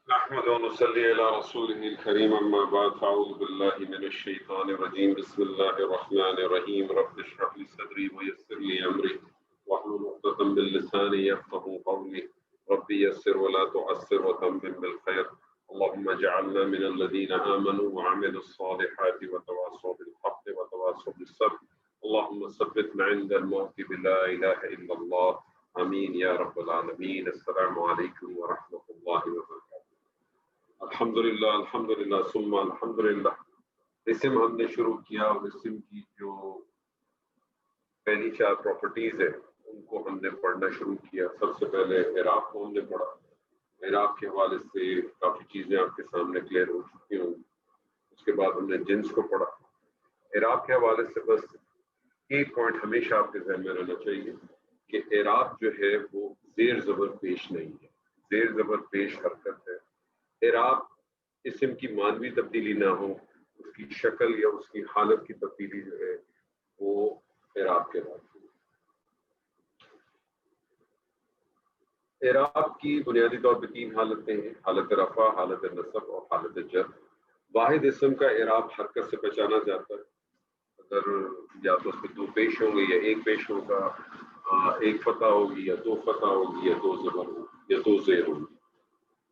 نحمد ونصلي على رسوله الكريم أما بعد فأعوذ بالله من الشيطان الرجيم بسم الله الرحمن الرحيم رب اشرح لي صدري ويسر لي أمري واحلل عقدة من لساني يفقهوا قولي ربي يسر ولا تعسر وتمم بالخير اللهم اجعلنا من الذين آمنوا وعملوا الصالحات وتواصوا بالحق وتواصوا بالصبر اللهم ثبتنا عند الموت بلا إله إلا الله آمين يا رب العالمين. السلام عليكم ورحمة الله وبركاته. الحمدللہ ثم الحمدللہ. اسم ہم نے شروع کیا اور اسم کی جو پہلی 4 پراپرٹیز ہیں ان کو ہم نے پڑھنا شروع کیا. سب سے پہلے اعراب کو ہم نے پڑھا. اعراب کے حوالے سے کافی چیزیں آپ کے سامنے کلیئر ہو چکی ہوں. اس کے بعد ہم نے جنس کو پڑھا. اعراب کے حوالے سے بس ایک پوائنٹ ہمیشہ آپ کے ذہن میں رہنا چاہیے کہ اعراب جو ہے وہ زیر زبر پیش نہیں ہے، زیر زبر پیش حرکت ہے. اعراب اسم کی معنوی تبدیلی نہ ہو، اس کی شکل یا اس کی حالت کی تبدیلی جو ہے وہ اعراب کے بعد. اعراب کی بنیادی طور پہ 3 حالتیں ہیں: حالت رفع، حالت نصب اور حالت جر. واحد اسم کا اعراب حرکت سے پہچانا جاتا ہے. اگر یا تو اس میں 2 پیش ہوں گے یا 1 پیش ہوگا، ایک فتح ہوگی یا 2 فتح ہوگی یا 2 زبر ہوگی یا 2 زیر ہوگی.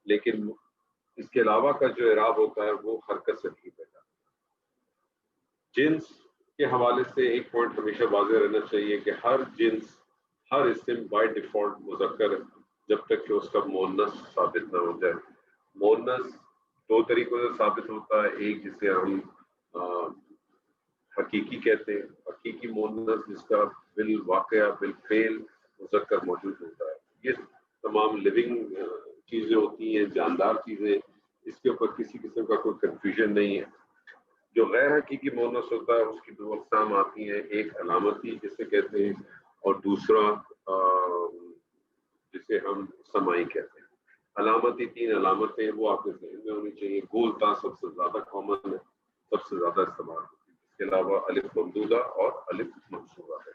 لیکن اس کے علاوہ کا جو اعراب ہوتا ہے وہ حرکت سے نہیں پہچانا. جنس کے حوالے سے ایک پوائنٹ ہمیشہ واضح رہنا چاہیے کہ ہر جنس، ہر اسم بائی ڈیفالٹ مذکر ہے جب تک کہ اس کا مؤنث ثابت نہ ہو جائے. مؤنث 2 طریقوں سے ثابت ہوتا ہے. ایک جسے ہم حقیقی کہتے ہیں، حقیقی مؤنث جس کا بالواقعہ بالفعل مذکر موجود ہوتا ہے. یہ تمام لیونگ چیزیں ہوتی ہیں، جاندار چیزیں، اس کے اوپر کسی قسم کا کوئی کنفیوژن نہیں ہے. جو غیر حقیقی مؤنث ہوتا ہے اس کی 2 اقسام آتی ہیں: ایک علامتی جسے کہتے ہیں اور دوسرا جسے ہم سمائی کہتے ہیں. علامتی 3 علامتیں وہ آپ کے ذہن میں ہونی چاہیے. گول تا سب سے زیادہ کامن ہے، سب سے زیادہ استعمال ہوتی ہے. اس کے علاوہ الف ممدودہ اور الف منصوبہ ہے.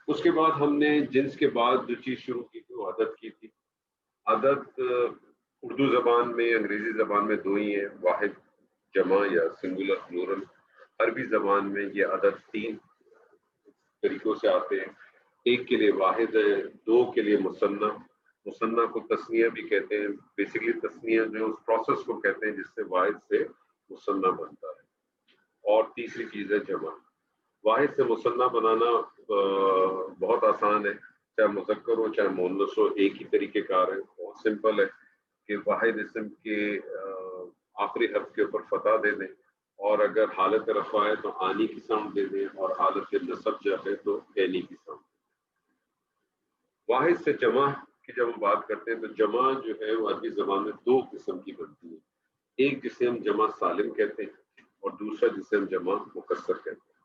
اس کے بعد ہم نے جنس کے بعد جو چیز شروع کی تھی وہ عدد کی تھی. عدد اردو زبان میں، انگریزی زبان میں 2 ہی ہیں: واحد جمع یا سنگولر پلورل. عربی زبان میں یہ عدد 3 طریقوں سے آتے ہیں. ایک کے لیے واحد ہے، 2 کے لیے مثنیٰ. مثنیٰ کو تثنیہ بھی کہتے ہیں. بیسیکلی تثنیہ جو اس پروسیس کو کہتے ہیں جس سے واحد سے مثنیٰ بنتا ہے. اور تیسری چیز ہے جمع. واحد سے مثنیٰ بنانا بہت آسان ہے، چاہے مذکر ہو چاہے مؤنث ہو، ایک ہی طریقہ کار ہے. بہت سمپل ہے کہ واحد اسم کے آخری حرف کے اوپر فتح دے دیں، اور اگر حالت رفع ہے تو آنی کی ساؤنڈ دے دیں، اور حالت نصب جب ہے تو اینی کی ساؤنڈ. واحد سے جمع کی جب ہم بات کرتے ہیں تو جمع جو ہے وہ عربی زبان میں 2 قسم کی بنتی ہے. ایک جسے ہم جمع سالم کہتے ہیں اور دوسرا جسے ہم جمع مکسر کہتے ہیں.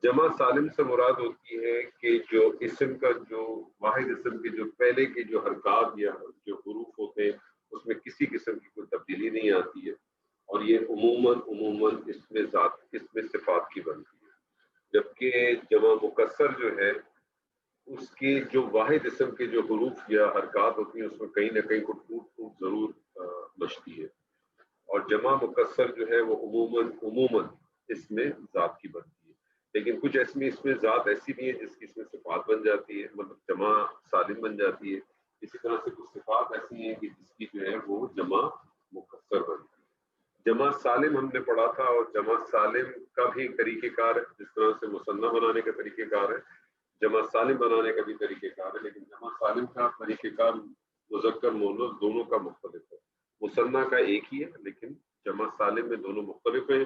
جمع سالم سے مراد ہوتی ہے کہ جو اسم کا جو واحد اسم کے جو پہلے کے جو حرکات یا جو حروف ہوتے ہیں اس میں کسی قسم کی کوئی تبدیلی نہیں آتی ہے، اور یہ عموماً اس میں صفات کی بنتی ہے. جبکہ جمع مکسر جو ہے اس کے جو واحد اسم کے جو حروف یا حرکات ہوتی ہیں اس میں کہیں نہ کہیں کو ٹوٹ ضرور بچتی ہے، اور جمع مکسر جو ہے وہ عموماً اس میں ذات کی بنتی ہے. لیکن کچھ اس میں ذات ایسی بھی ہے جس کی اس میں صفات بن جاتی ہے، مطلب جمع سالم بن جاتی ہے. اسی طرح سے کچھ صفات ایسی ہیں کہ جس کی جو ہے وہ جمع مکسر بنتی ہے. جمع سالم ہم نے پڑھا تھا، اور جمع سالم کا بھی ایک طریقہ کار ہے. جس طرح سے مثنیٰ بنانے کا طریقہ کار ہے، جمع سالم بنانے کا بھی طریقہ کار ہے. لیکن جمع سالم کا طریقہ کار مذکر مؤنث دونوں کا مختلف ہے. مثنیٰ کا ایک ہی ہے لیکن جمع سالم میں دونوں مختلف ہیں.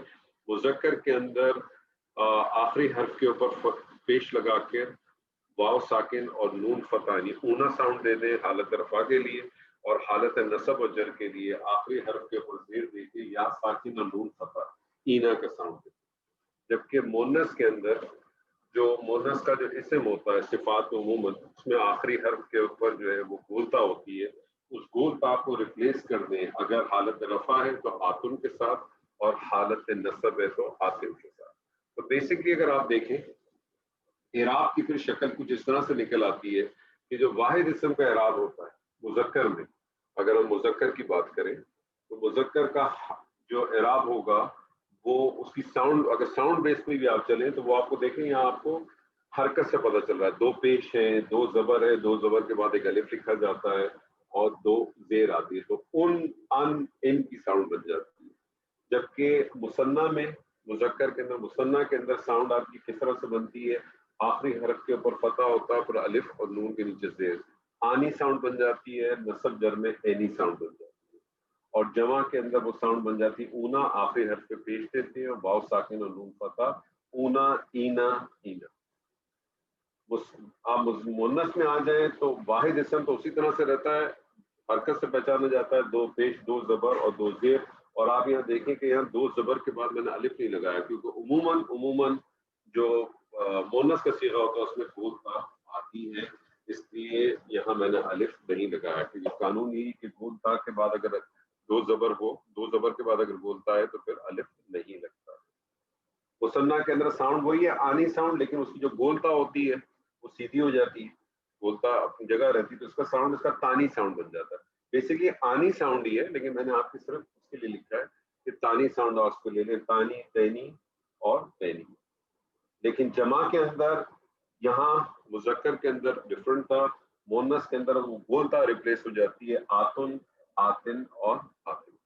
مذکر کے اندر آخری حرف کے اوپر پیش لگا کے واو ساکن اور نون فتح یعنی اونا ساؤنڈ دے دیں حالت رفع کے لیے، اور حالت نصب اور جر کے لیے آخری حرف کے اوپر زیر دے کے یا ساکن اور نون فتح اینا کا ساؤنڈ دے. جبکہ مونس کے اندر جو مونس کا جو اسم ہوتا ہے صفات عموماً اس میں آخری حرف کے اوپر جو ہے وہ گولتا ہوتی ہے. اس گولتا کو ریپلیس کر دیں اگر حالت رفع ہے تو آتن کے ساتھ، اور حالت نصب ہے تو آتن کے ساتھ. تو بیسکلی اگر آپ دیکھیں اعراب کی پھر شکل کچھ اس طرح سے نکل آتی ہے کہ جو واحد اسم کا اعراب ہوتا ہے مذکر میں، اگر ہم مذکر کی بات کریں تو مذکر کا جو اعراب ہوگا وہ اس کی ساؤنڈ، اگر ساؤنڈ بیس پہ بھی آپ چلیں تو وہ آپ کو دیکھیں یہاں آپ کو حرکت سے پتہ چل رہا ہے، دو پیش ہیں، دو زبر ہے، دو زبر کے بعد ایک الف لکھا جاتا ہے اور دو زیر آتی ہے، تو ان کی ساؤنڈ بن جاتی ہے. جبکہ مثنیٰ میں، مذکر کے اندر، مثنیٰ کے اندر ساؤنڈ آپ کی کس طرح سے بنتی ہے، آخری حرف کے اوپر فتح ہوتا ہے، پھر الف اور نون کے نیچے زیر، آنی ساؤنڈ بن جاتی ہے، نصب جر میں اینی ساؤنڈ بن جاتی ہے. اور جمع کے اندر وہ ساؤنڈ بن جاتی ہے اونا، آخری حرف پہ پیش دیتے ہیں اور واو ساکن اور نون فتح، اونا اینا اینا. آپ مونس میں آ جائیں تو واحد اسم تو اسی طرح سے رہتا ہے، حرکت سے پہچانا جاتا ہے، دو پیش، دو زبر اور دو زیر. اور آپ یہاں دیکھیں کہ یہاں دو زبر کے بعد میں نے الف نہیں لگایا، کیونکہ عموماً جو مونس کا صیغہ ہوتا ہے اس میں گولتا آتی ہے، اس لیے یہاں میں نے الف نہیں لگایا، کیونکہ قانون یہی کہ گولتا کے بعد اگر دو زبر ہو، دو زبر کے بعد اگر بولتا ہے تو پھر الف نہیں لگتا. مثنیٰ کے اندر ساؤنڈ وہی ہے، آنی ساؤنڈ، لیکن اس کی جو گولتا ہوتی ہے وہ سیدھی ہو جاتی ہے، بولتا اپنی جگہ رہتی، تو اس کا ساؤنڈ، اس کا تانی ساؤنڈ بن جاتا ہے. بیسیکلی آنی ساؤنڈ ہی ہے، لیکن میں نے آپ کی صرف اس کے لیے لکھا ہے کہ تانی ساؤنڈ، اور اس کو لے لیں تانی، تینی اور تینی. لیکن جمع کے اندر، یہاں مذکر کے اندر ڈفرنٹ تھا، مونس کے اندر وہ بولتا ریپلیس ہو جاتی ہے آتن، آتن اور آتن.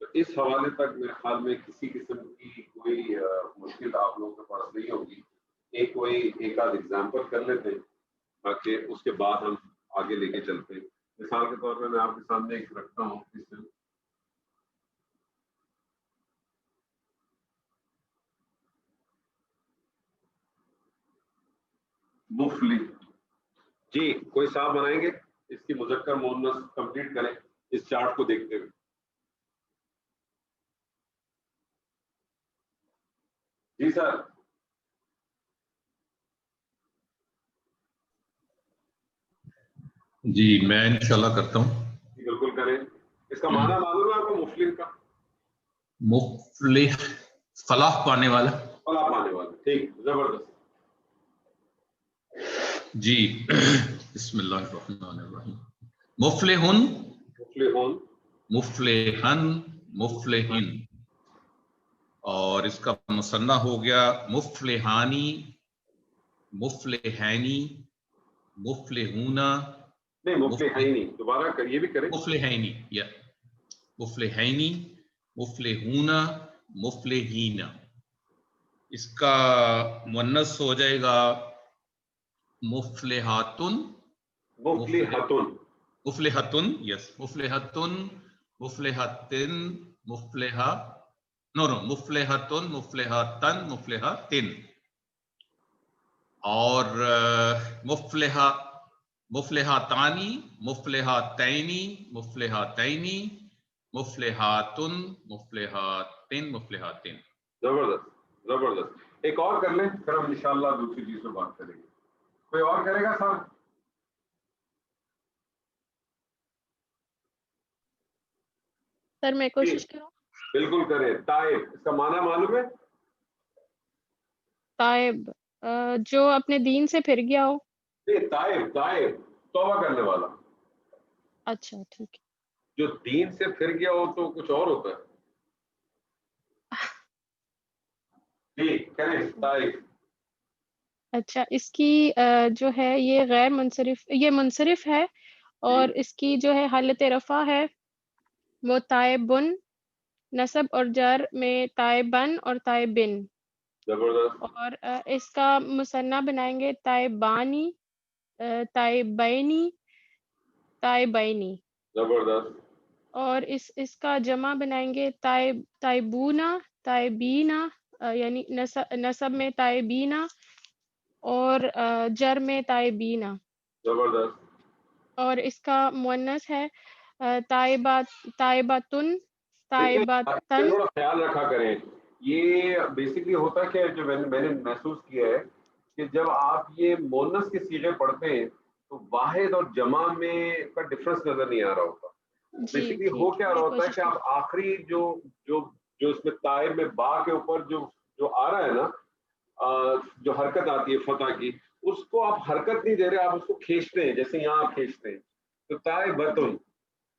تو اس حوالے تک میرے خیال میں کسی قسم کی کوئی مشکل آپ لوگوں کے پاس نہیں ہوگی. ایک آدھ ایگزامپل کر لیتے ہیں تاکہ اس کے بعد ہم آگے لے کے چلتے ہیں. مثال کے طور پہ میں آپ کے سامنے ایک رکھتا ہوں، مفلی. جی کوئی صاحب بنائیں گے اس کی مذکر مؤنث کمپلیٹ کریں اس چارٹ کو دیکھتے ہوئے. جی سر. جی میں انشاءاللہ کرتا ہوں. بالکل کریں. اس کا معنی معلوم ہے آپ کو مفلح کا؟ مفلح فلاح پانے والا. فلاح پانے والا، ٹھیک، زبردست. جی بسم اللہ الرحمن الرحیم. مفلحن، مفلحون، مفلحن، مفلحن. اور اس کا مثنیٰ ہو گیا مفلحانی، مفلحینی، مفلحونا. نہیں مفلحینی، دوبارہ یہ بھی کریں. مفلحینی یا مفلحینی، مفلحونا، مفلحینا. اس کا مؤنث ہو جائے گا مفلحاتن، مفلحتن، مفلحتن، یس، مفلحتن، مفلحتن، مفلحہ، نو مفلحتن، مفلحتن، مفلحتن. اور مفلحہ، مفلحاتانی، مفلحاتینی، مفلحاتینی، مفلحاتن، مفلحاتن، مفلحاتن. زبردست زبردست. ایک اور کر لیں پھر ہم انشاءاللہ دوسری چیز پہ بات کریں گے. کوئی اور کرے گا صاحب؟ سر میں کوشش کروں. بالکل کریں. تائب، اس کا معنی معلوم ہے؟ تائب جو اپنے دین سے پھر گیا ہو. تائب، تائب توبہ کرنے والا. اچھا ٹھیک ہے. جو دین سے پھر گیا ہو تو کچھ اور ہوتا ہے. جی کریں تائب. اچھا، اس کی جو ہے یہ غیر منصرف، یہ منصرف ہے، اور اس کی جو ہے حالت رفع ہے وہ تائبن، نصب اور جر میں تائبن اور تائبن. زبردست. اور اس کا مثنیٰ بنائیں گے تائبانی، تائبینی، تائبینی. زبردست. اور اس کا جمع بنائیں گے تائبونا، تائبینا، یعنی نصب میں تائبینا اور جر میں تائبینا. زبردست. اور اس کا مؤنث ہے تائباتن، تائباتن. تھوڑا خیال رکھا کریں. یہ بیسکلی ہوتا کہ جو میں نے محسوس کیا ہے کہ جب آپ یہ مؤنث کے صیغے پڑھتے ہیں تو واحد اور جمع میں کا ڈفرنس نظر نہیں آ رہا ہوتا. جی بیسکلی ہو ٹھیک کیا ہے، رہا میں ہوتا ہے کوشش کہ آپ آخری جو اس میں تائب میں با کے اوپر جو آ رہا ہے نا، جو حرکت آتی ہے فتح کی، اس کو آپ حرکت نہیں دے رہے، آپ اس کو کھینچتے ہیں، جیسے یہاں آپ کھینچتے ہیں. تو تائبتن،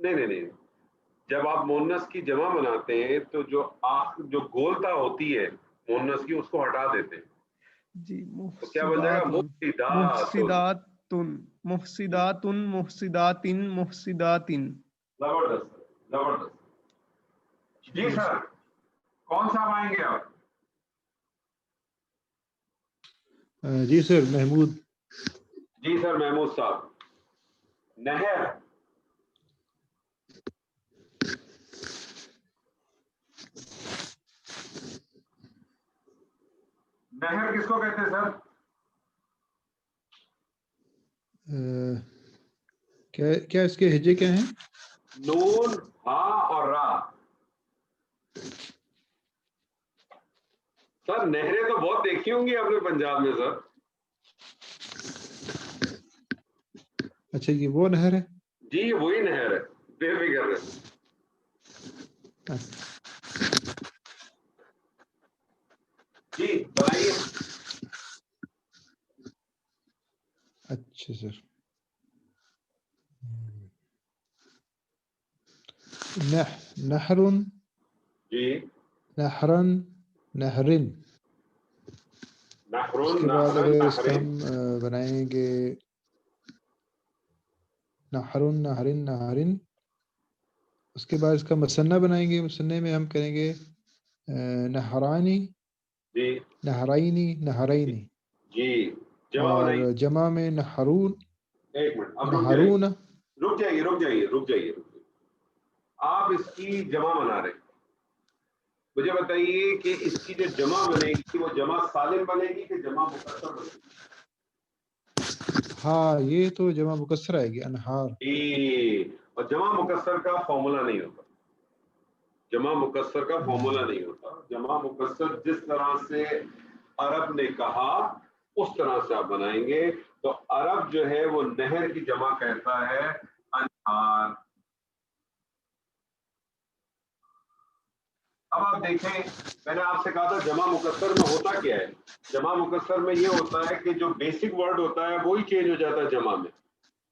نہیں جب آپ مونس کی جمع بناتے ہیں تو جو گولتا ہوتی ہے مونس کی اس کو ہٹا دیتے ہیں جی تو کیا بن جائے گا؟ مفسداتن مفسداتن مفسداتن مفسداتن. زبردست زبردست. جی سر کون سا آئیں گے آپ؟ جی سر محمود. جی سر محمود صاحب. نہر. نہر کس کو کہتے ہیں سر؟ کیا اس کے ہجے کیا ہیں؟ نون ہا اور را. سر نہریں تو بہت دیکھی ہوں گی آپ نے پنجاب میں سر. اچھا یہ وہ نہر ہے؟ جی یہ وہی نہر ہے، بے فکر ہے. جی بتائیے. اچھا سر. نہر جی نہرن نہرن. اس کے بعد اگر اس کا ہم بنائیں گے نہرن نہرن نہرن، اس کے بعد اس کا مثنیٰ بنائیں گے. مثنیٰ میں ہم کریں گے نہرانی جی نہرینی نہرینی. جی جمع اور بنائیے. جمع میں نہرون ایک منٹ اب نہرون. رک جائیے. آپ اس کی جمع بنا رہے ہیں، مجھے بتائیے کہ اس کی جو جمع بنے گی وہ جمع سالم بنے گی کہ جمع مکسر بنے گی؟ ہاں یہ تو جمع مکسر آئے گی انہار. اور جمع مکسر کا فارمولا نہیں ہوتا. جمع مکسر کا فارمولا نہیں ہوتا. جمع مکسر جس طرح سے عرب نے کہا اس طرح سے آپ بنائیں گے. تو عرب جو ہے وہ نہر کی جمع کہتا ہے انہار. اب آپ دیکھیں میں نے آپ سے کہا تھا جمع مکسر میں ہوتا کیا ہے. جمع مکسر میں یہ ہوتا ہے کہ جو بیسک ورڈ ہوتا ہے وہی چینج ہو جاتا ہے جمع میں.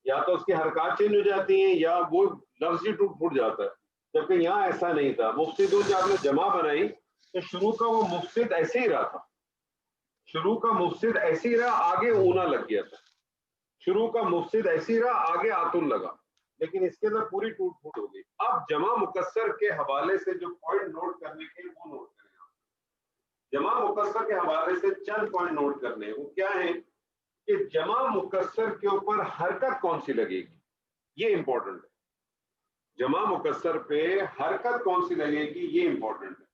یا تو اس کی حرکات چینج ہو جاتی ہیں یا وہ لفظ ہی ٹوٹ پھوٹ جاتا ہے. جبکہ یہاں ایسا نہیں تھا. مفسدون جب آپ نے جمع بنائی تو شروع کا وہ مفسد ایسے ہی رہا تھا. شروع کا مفسد ایسے ہی رہا، آگے اونا لگ گیا تھا. شروع کا مفسد ایسے ہی رہا، آگے آتن لگا، لیکن اس کے اندر پوری ٹوٹ پھوٹ ہو گئی. اب جمع مکسر کے حوالے سے جو پوائنٹ نوٹ کرنے کے وہ نوٹ کریں. جمع مکسر کے حوالے سے چند پوائنٹ نوٹ کرنے وہ کیا ہے کہ جمع مکسر کے اوپر حرکت کون سی لگے گی، یہ امپورٹنٹ ہے. جمع مکسر پہ حرکت کون سی لگے گی یہ امپورٹنٹ ہے.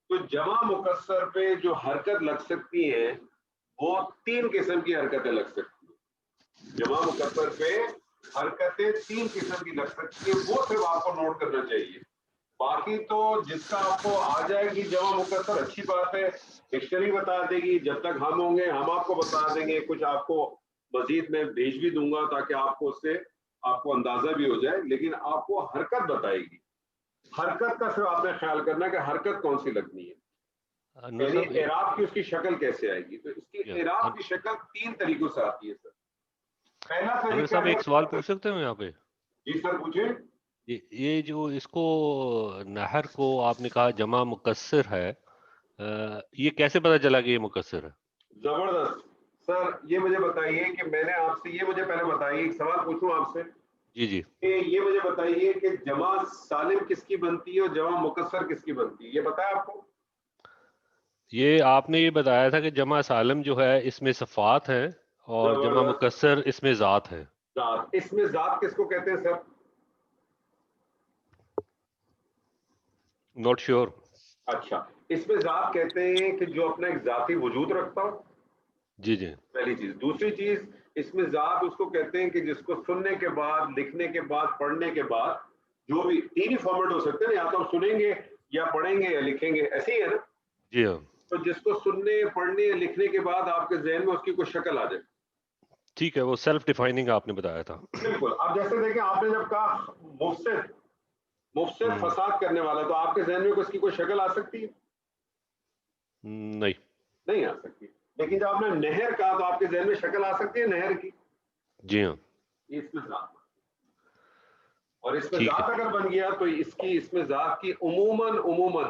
تو جمع مکسر پہ جو حرکت لگ سکتی ہے وہ 3 قسم کی حرکتیں لگ سکتی ہیں. جمع مکسر پہ حرکتیں 3 قسم کی لگ سکتی ہیں، وہ صرف آپ کو نوٹ کرنا چاہیے. باقی تو جس کا آپ کو آ جائے گی جمع مکسر اچھی بات ہے، ڈکشنری بتا دے گی. جب تک ہم ہوں گے ہم آپ کو بتا دیں گے. کچھ آپ کو مزید میں بھیج بھی دوں گا تاکہ آپ کو اس سے آپ کو اندازہ بھی ہو جائے. لیکن آپ کو حرکت بتائے گی. حرکت کا صرف آپ نے خیال کرنا کہ حرکت کون سی لگنی ہے، یعنی اعراب کی اس کی شکل کیسے آئے گی. تو اس کی اعراب کی شکل 3 طریقوں سے آتی ہے سر. پہلا طریقہ ہے. ایک سوال پوچھ سکتے ہیں یہاں پہ؟ جی سر پوچھیں. یہ جو اس کو نہر کو آپ نے کہا جمع مکسر ہے، یہ کیسے پتا چلا کہ یہ مکسر ہے؟ زبردست. سر یہ مجھے بتائیے کہ میں نے آپ سے یہ مجھے پہلے بتائیے، ایک سوال پوچھوں آپ سے. جی جی. کہ یہ مجھے بتائیے کہ جمع سالم کس کی بنتی ہے اور جمع مکسر کس کی بنتی ہے، یہ بتایا آپ کو؟ یہ آپ نے یہ بتایا تھا کہ جمع سالم جو ہے اس میں صفات ہیں اور جمع مکسر اس میں ذات ہے. ذات. اس میں ذات کس کو کہتے ہیں سر؟ Not sure. اچھا اس میں ذات کہتے ہیں کہ جو اپنا ایک ذاتی وجود رکھتا ہو. جی جی. پہلی چیز. دوسری چیز اس میں ذات اس کو کہتے ہیں کہ جس کو سننے کے بعد، لکھنے کے بعد، پڑھنے کے بعد جو بھی 3 ہی فارمیٹ ہو سکتے ہیں، یا تو سنیں گے یا پڑھیں گے یا لکھیں گے، ایسے ہی ہے نا؟ جی ہاں. تو جس کو سننے، پڑھنے یا لکھنے کے بعد آپ کے ذہن میں اس کی کوئی شکل آ جائے. ٹھیک ہے، وہ سیلف ڈیفائننگ آپ نے بتایا تھا. بالکل. اب جیسے دیکھیں آپ نے جب کہا مفسد فساد کرنے والا، تو آپ کے ذہن میں اس کی کوئی شکل آ سکتی ہے؟ نہیں آ سکتی. لیکن جب آپ نے نہر کہا تو آپ کے ذہن میں شکل آ سکتی ہے نہر کی. جی ہاں. اس میں ذات. اور اس میں ٹھیک ہے. ذات اگر بن گیا تو اس میں ذات کی عموماً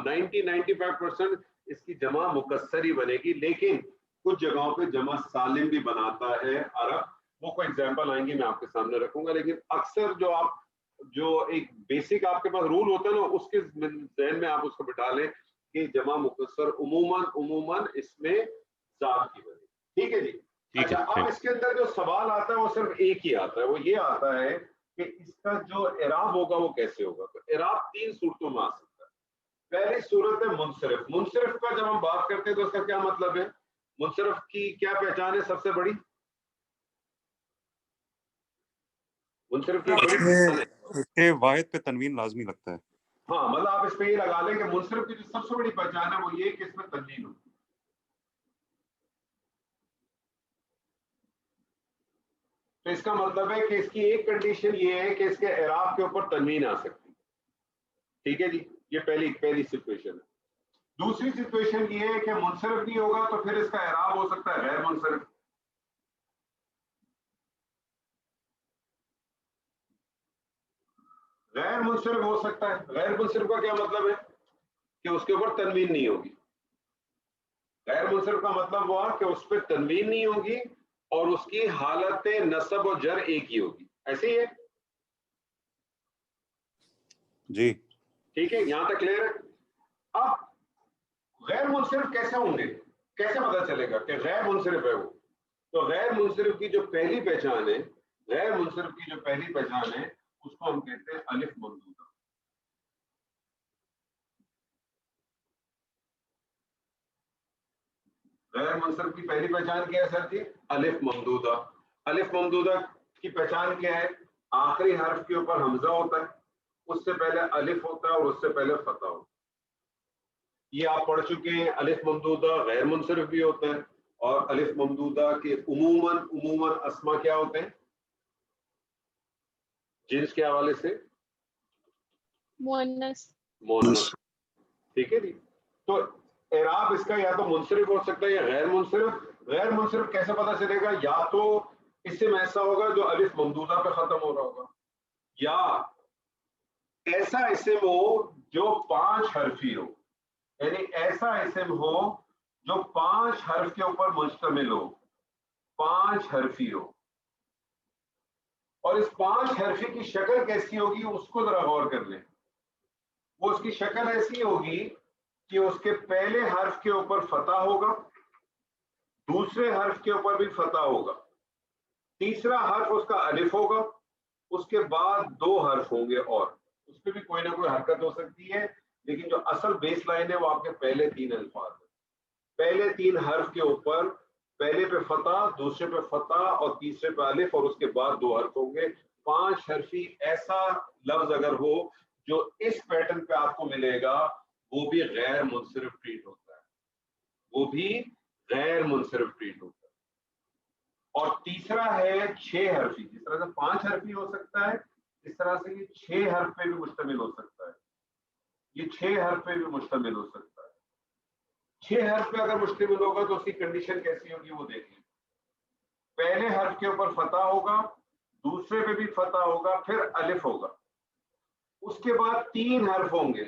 90-95% اس کی جمع مکسر ہی بنے گی، لیکن کچھ جگہوں پہ جمع سالم بھی بناتا ہے عرب، وہ کوئی ایگزامپل آئیں گی میں آپ کے سامنے رکھوں گا. لیکن اکثر جو ایک بیسک آپ کے پاس رول ہوتا ہے نا، اس کے ذہن میں آپ اس کو بٹھا لیں کہ جمع مکسر عموماً اس میں ذات کی بنے. ٹھیک ہے جی. ٹھیک اچھا، ہے. اب اس کے اندر جو سوال آتا ہے وہ صرف ایک ہی آتا ہے، وہ یہ آتا ہے کہ اس کا جو اعراب ہوگا وہ کیسے ہوگا. تو اعراب 3 صورتوں میں آ سکتا ہے. پہلی صورت ہے منصرف. منصرف کا جب ہم بات کرتے ہیں تو اس کا کیا مطلب ہے؟ منصرف کی کیا پہچان ہے سب سے بڑی؟ منصرف کی بڑی پہچان ہے کہ واحد پہ تنوین لازمی لگتا ہے. ہاں، مطلب آپ اس پہ یہ لگا لیں کہ منصرف کی جو سب سے بڑی پہچان ہے وہ یہ کہ اس میں تنوین ہو. تو اس کا مطلب ہے کہ اس کی ایک کنڈیشن یہ ہے کہ اس کے اعراب کے اوپر تنوین آ سکتی ہے. ٹھیک ہے جی، یہ پہلی سچویشن ہے. دوسری سچویشن یہ ہے کہ منصرف نہیں ہوگا تو پھر اس کا اعراب ہو سکتا ہے غیر منصرف. غیر منصرف ہو سکتا ہے. غیر منصرف کا کیا مطلب ہے؟ کہ اس کے اوپر تنوین نہیں ہوگی. غیر منصرف کا مطلب ہوا کہ اس پہ تنوین نہیں ہوگی اور اس کی حالت نصب و جر ایک ہی ہوگی. ایسے ہی ہے جی ٹھیک ہے، یہاں تک کلیئر ہے. اب غیر منصرف کیسے ہوں گے، کیسے پتا چلے گا کہ غیر منصرف ہے وہ؟ تو غیر منصرف کی جو پہلی پہچان ہے، غیر منصرف کی جو پہلی پہچان ہے اس کو ہم کہتے ہیں الف ممدودہ. غیر منصرف کی پہلی پہچان کیا ہے سر جی؟ الف ممدودہ. الف ممدودہ کی پہچان کیا ہے؟ آخری حرف کے اوپر حمزہ ہوتا ہے، اس سے پہلے الف ہوتا ہے اور اس سے پہلے فتح ہوتا ہے. یہ آپ پڑھ چکے ہیں. الف ممدودہ غیر منصرف بھی ہوتا ہے، اور الف ممدودہ کے عموماً اسما کیا ہوتے ہیں جنس کے حوالے سے؟ مؤنث. ٹھیک ہے جی. تو اعراب اس کا یا تو منصرف ہو سکتا ہے یا غیر منصرف. غیر منصرف کیسے پتا چلے گا؟ یا تو اسم ایسا ہوگا جو الف ممدودہ پہ ختم ہو رہا ہوگا، یا ایسا اسم ہو جو 5 حرفی ہو. یعنی ایسا اسم ہو جو 5 حرف کے اوپر مشتمل ہو، 5 حرفی ہو. اور اس 5 حرفی کی شکل کیسی ہوگی اس کو ذرا غور کر لیں. وہ اس کی شکل ایسی ہوگی کہ اس کے پہلے حرف کے اوپر فتح ہوگا، دوسرے حرف کے اوپر بھی فتح ہوگا، تیسرا حرف اس کا الف ہوگا، اس کے بعد 2 حرف ہوں گے اور اس پہ بھی کوئی نہ کوئی حرکت ہو سکتی ہے، لیکن جو اصل بیس لائن ہے وہ آپ کے پہلے 3 الفاظ ہیں. پہلے 3 حرف کے اوپر پہلے پہ فتح، دوسرے پہ فتح اور تیسرے پہ الف، اور اس کے بعد 2 حرف ہوں گے. 5 حرفی ایسا لفظ اگر ہو جو اس پیٹرن پہ آپ کو ملے گا وہ بھی غیر منصرف ٹریٹ ہوتا ہے، وہ بھی غیر منصرف ٹریٹ ہوتا ہے. اور تیسرا ہے 6 حرفی. جس طرح سے 5 حرفی ہو سکتا ہے اس طرح سے یہ 6 حرف پہ بھی مشتمل ہو سکتا ہے. یہ 6 حرف پہ بھی مشتمل ہو سکتا ہے. 6 حرف پہ اگر مشتمل ہوگا تو اس کی کنڈیشن کیسی ہوگی وہ دیکھ لیں. پہلے حرف کے اوپر فتح ہوگا، دوسرے پہ بھی فتح ہوگا، پھر الف ہوگا، اس کے بعد 3 حرف ہوں گے.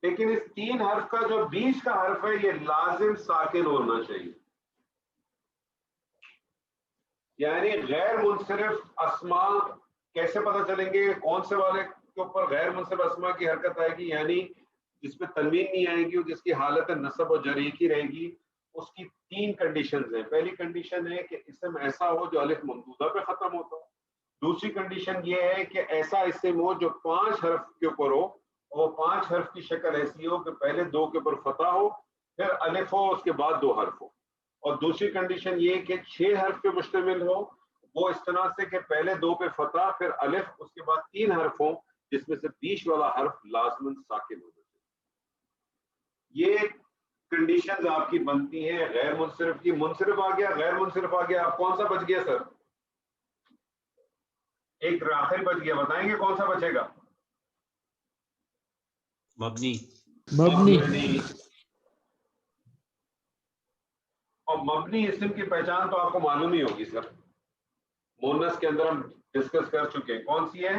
لیکن اس 3 حرف کا جو بیچ کا حرف ہے یہ لازم ساکن ہونا چاہیے. یعنی غیر منصرف اسما کیسے پتہ چلیں گے؟ کون سے والے کے اوپر غیر منصرف اسما کی حرکت آئے گی؟ یعنی جس پہ تنوین نہیں آئے گی اور جس کی حالت نصب و جر ایک ہی رہے گی. اس کی 3 کنڈیشنز ہیں. پہلی کنڈیشن ہے کہ اسم ایسا ہو جو الف ممدودہ پہ ختم ہوتا ہو. دوسری کنڈیشن یہ ہے کہ ایسا اسم ہو جو 5 حرف کے اوپر ہو، اور وہ 5 حرف کی شکل ایسی ہو کہ پہلے 2 کے اوپر فتح ہو، پھر الف ہو، اس کے بعد 2 حرف ہو. اور دوسری کنڈیشن یہ کہ 6 حرف پہ مشتمل ہو، وہ اس طرح سے کہ پہلے 2 پہ فتح، پھر الف، اس کے بعد 3 حرف ہوں جس میں سے بیچ والا حرف لازماً ساکن ہونا چاہیے. یہ کنڈیشنز آپ کی بنتی ہیں غیر منصرف کی. منصرف آ گیا، غیر منصرف آ گیا، اب کون سا بچ گیا سر؟ ایک آخر بچ گیا، بتائیں گے کون سا بچے گا؟ مبنی. اور مبنی اسم کی پہچان تو آپ کو معلوم ہی ہوگی سر. مونس کے اندر ہم ڈسکس کر چکے ہیں. کون سی ہے؟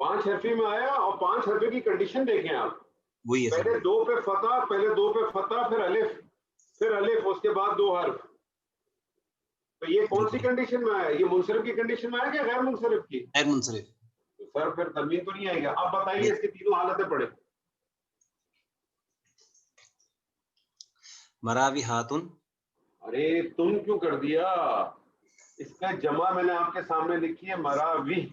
5 حرفی میں آیا اور 5 حرفی کی کنڈیشن دیکھیں آپ. وہی ہے پہلے سر. 2 پہ فتح، پہلے 2 پہ فتح، پھر الف، اس کے بعد 2 حرف. تو یہ کون سی کنڈیشن میں آیا؟ یہ منصرف کی کنڈیشن میں آیا کہ غیر منصرف کی؟ غیر منصرف. تو سر پھر تنوین تو نہیں آئے گا. آپ بتائیے اس کی تینوں حالتیں پڑھیں. مراوی ہاتن. ارے تم کیوں کر دیا؟ اس کا جمع میں نے آپ کے سامنے لکھی ہے مراوی.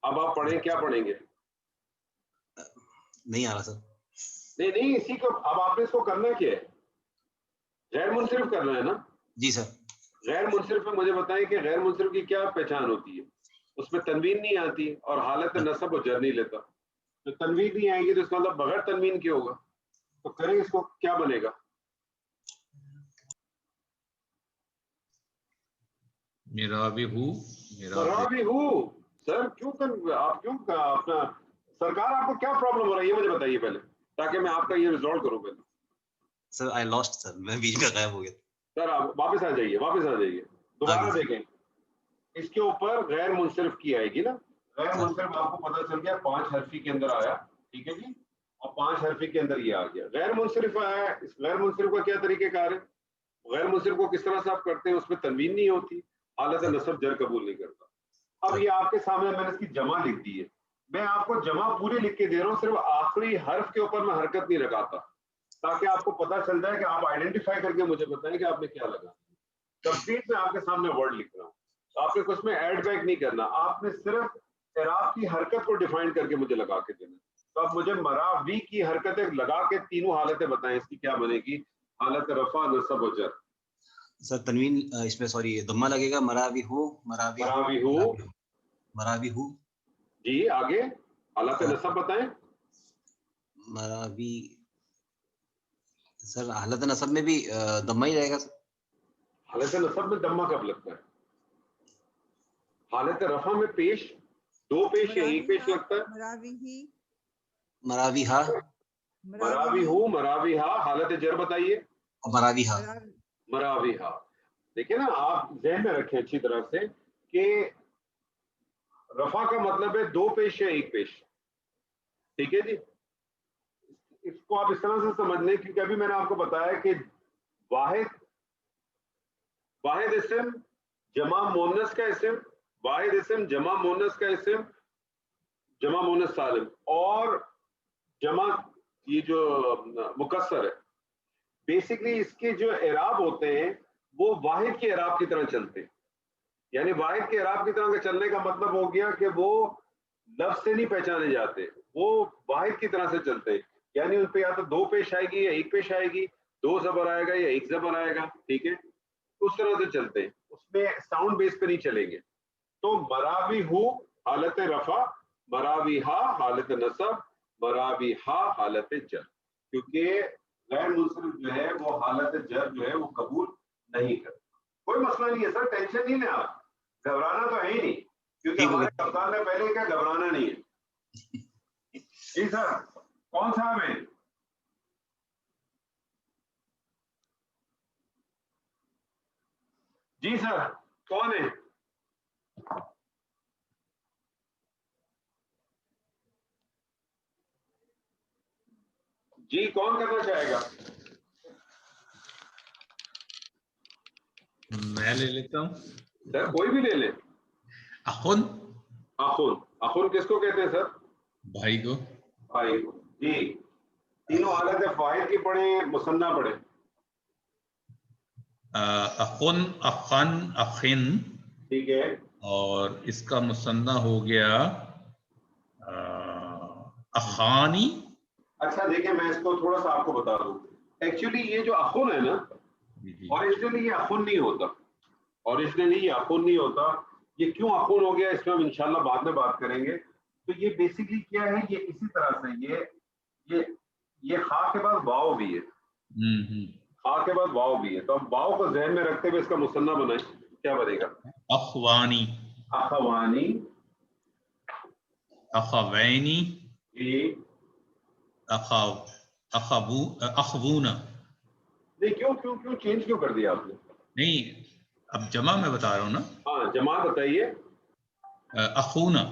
اب آپ پڑھیں، کیا پڑھیں گے؟ نہیں آ رہا سر. نہیں اسی کو اب آپ نے اس کو کرنا کیا ہے؟ غیر منصرف کرنا ہے نا. جی سر. غیر منصرف میں مجھے بتائیں کہ غیر منصرف کی کیا پہچان ہوتی ہے؟ اس میں تنوین نہیں آتی اور حالت نصب و جر نہیں لیتا. تو تنوین نہیں آئے گی تو اس کا مطلب بغیر تنوین کے ہوگا. تو کریں اس کو، کیا بنے گا؟ میراوی ہو. مراوی ہو. سر کیوں آپ کیوں اپنا سرکار آپ کو کیا پرابلم ہو رہا ہے یہ مجھے بتائیے پہلے، تاکہ میں آپ کا یہ ریزالو کروں پہلے. سر آئی لاسٹ سر، میں بیچ میں غائب ہو گیا. سر آپ واپس آ جائیے دوبارہ دیکھیں. اس کے اوپر غیر منصرف کی آئے گی نا. غیر منصرف آپ کو پتہ چل گیا 5 حرفی کے اندر آیا، ٹھیک ہے جی، اور 5 حرفی کے اندر یہ آ گیا. غیر منصرف آیا ہے. اس غیر منصرف کا کیا طریقہ کار ہے؟ غیر منصرف کو کس طرح سے آپ کرتے ہیں؟ اس میں تنوین نہیں ہوتی، حالت نصب جر قبول نہیں کرتا. اب یہ آپ کے سامنے میں نے اس کی جمع لکھ دی ہے. میں آپ کو جمع پوری لکھ کے دے رہا ہوں، صرف آخری حرف کے اوپر میں حرکت نہیں لگاتا تاکہ آپ کو پتہ چل جائے کہ آپ آئیڈینٹیفائی کر کے مجھے بتائیں کہ آپ نے کیا لگا. کمپلیٹ میں آپ کے سامنے ورڈ لکھ رہا ہوں. آپ نے کچھ میں ایڈ بیک نہیں کرنا، آپ نے صرف اعراب کی حرکت کو ڈیفائن کر کے مجھے لگا کے دینا. تو آپ مجھے مراوی کی حرکتیں لگا کے تینوں حالتیں بتائیں اس کی کیا بنے گی. حالت رفع، نصب و جر. سر تنوین اس میں سوری ضمہ لگے گا. مراوی ہو. مراوی ہو. جی آگے حالت نصب بتائیں. مراوی سر حالت نصب میں بھی ضمہ ہی رہے گا سر. حالت نصب میں ضمہ کب لگتا ہے؟ حالت رفع میں پیش، 2 پیش یا 1 پیش لگتا ہے. مراوی ہا. مراوی ہو، مراوی ہا. حالت جر بتائیے. مراوی ہا. مراوی ہا. دیکھیں نا، آپ ذہن میں رکھیں اچھی طرح سے کہ رفع کا مطلب ہے 2 پیش یا 1 پیش. ٹھیک ہے جی، اس کو آپ اس طرح سے سمجھ لیں کیونکہ ابھی میں نے آپ کو بتایا کہ واحد اسم جمع مؤنث کا اسم، واحد اسم جمع مؤنث کا اسم، جمع مؤنث سالم، اور جمع یہ جو مکسر ہے، بیسکلی اس کے جو اعراب ہوتے ہیں وہ واحد کے اعراب کی طرح چلتے ہیں. یعنی واحد کے اعراب کی طرح کے چلنے کا مطلب ہو گیا کہ وہ لفظ سے نہیں پہچانے جاتے، وہ واحد کی طرح سے چلتے ہیں. یعنی ان پہ یا تو 2 پیش آئے گی یا 1 پیش آئے گی، 2 زبر آئے گا یا 1 زبر آئے گا. ٹھیک ہے، اس طرح سے چلتے ہیں، اس میں ساؤنڈ بیس پہ نہیں چلیں گے. تو مراوی ہو حالت رفع، مراوی ہا حالت نصب، مراوی ہا حالت جر. کیونکہ غیر منصرف جو ہے وہ حالت جر جو ہے وہ قبول نہیں کرتا. کوئی مسئلہ نہیں ہے سر، ٹینشن نہیں لیں آپ، گھبرانا تو ہے ہی نہیں، کیونکہ ہمارے کپتان نے پہلے کیا گھبرانا نہیں ہے. جی سر، کون صاحب ہیں؟ جی سر، کون ہے؟ جی کون کرنا چاہے گا؟ میں لے لیتا ہوں. سر کوئی بھی لے لیں. اخن. اخن کس کو کہتے ہیں سر؟ بھائی کو. بھائی کو. جی تینوں حالت فاعل کی پڑھیں، مثنیٰ پڑھیں. اخن، اخن، اخن. ٹھیک ہے، اور اس کا مثنیٰ ہو گیا اخانی. اچھا دیکھیں میں اس کو تھوڑا سا آپ کو بتا دوں. ایکچولی یہ جو اخن ہے نا، اوریجنلی یہ اخن نہیں ہوتا. اوریجنلی یہ اخن نہیں ہوتا. یہ کیوں اخن ہو گیا اس میں ہم انشاءاللہ بعد میں بات کریں گے. تو یہ بیسکلی کیا ہے، یہ اسی طرح سے یہ خا کے بعد واو بھی ہے، خا کے بعد واو بھی ہے. تو اب واو کو ذہن میں رکھتے ہوئے اس کا مثنیٰ بنائیں. کیا بنے گا؟ اخوانی. اخوانی. اخوینی. جی. اخوونا. نہیں کیوں چینج کیوں کر دیا آپ نے؟ نہیں اب جمع میں بتا رہا ہوں نا. ہاں جمع بتائیے. اخونا.